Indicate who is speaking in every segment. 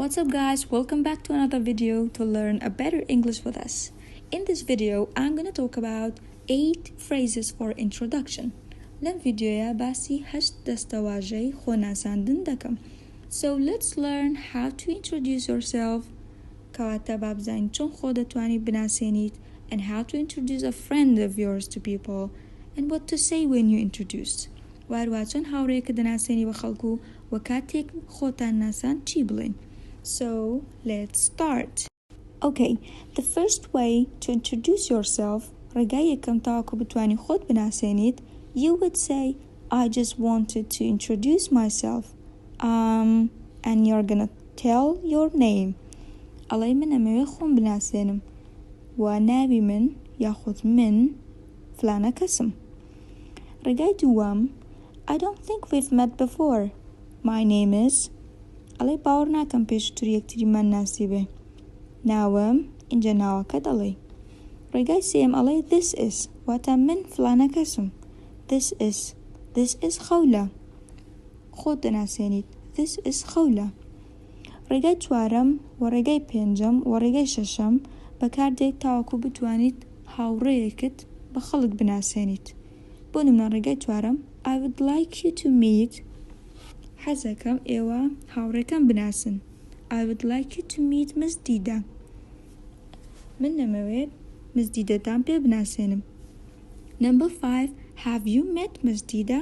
Speaker 1: What's up guys, welcome back to another video to learn a better English with us. In this video, I'm going to talk about 8 phrases for introduction. لم فيديويا باسي 8 دستواجه خو ناساندن دكم. So let's learn how to introduce yourself. كواتا بابزاين چون خودتواني بناسينيت and how to introduce a friend of yours to people and what to say when you introduce. وارواتون هاوريك دناسيني بخلقو وكاتيك خوتان ناسان چي بلين. So let's start. Okay, the first way to introduce yourself ڕێگایەکم تاوەکو بتوانی خۆت بناسێنیت you would say I just wanted to introduce myself and you're gonna tell your name. ئەڵێ من ئەمەوێ خۆم بناسێنم و ناوی من یاخود من فلانە کەسم. ڕێگای دووەم I don't think we've met before. My name is ئەڵێ باوەڕ ناکەم پێشتر یەکتریمان ناسی بێ. ناوم اینجا ناوەکەت ئەڵێ. ڕێگای سێم ئەڵێ this is واتە من فلانە کەسم. This is خەولە. خۆت دەناسێنیت this is خەولە. ڕێگای چوارەم و ڕێگای پێنجەم و ڕێگای شەشەم بەکاردێک تاوەکو بتوانیت هاوڕێیەکت بە خەڵک بناسێنیت. بۆ نمونە ڕێگای چوارەم I would like you to meet حەزەکەم ئێوە هاوڕێکەم بناسن. I would like you to meet Miss Dida. من نەمەوێت Miss Didەتان پێ بناسێنم. Number 5. Have you met Miss Dida?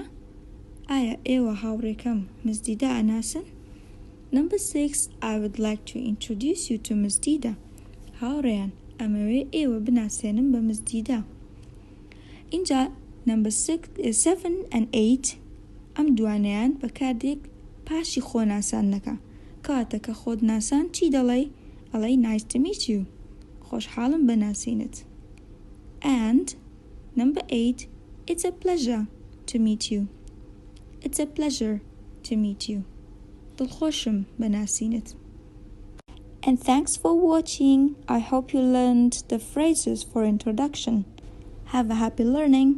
Speaker 1: ئایا ئێوە هاوڕێکەم Miss Dida ئەناسن؟ Number 6. I would like to introduce you to Miss Dida. هاوڕێیان ئەمەوێ ئێوە بناسێنم بە Miss Dida. اینجا Number 7 and 8 ئەم دوانیان بەکاردێک پاشی خۆ ناسانەکە. کاتە کە خۆت ناسان چی دەڵێ؟ ئەڵێ nice to meet you. خۆشحاڵم بەناسینت. And Number 8. It's a pleasure to meet you. It's a pleasure to meet you. دڵخۆشم بەناسینت. And thanks for watching. I hope you learned the phrases for introduction. Have a happy learning.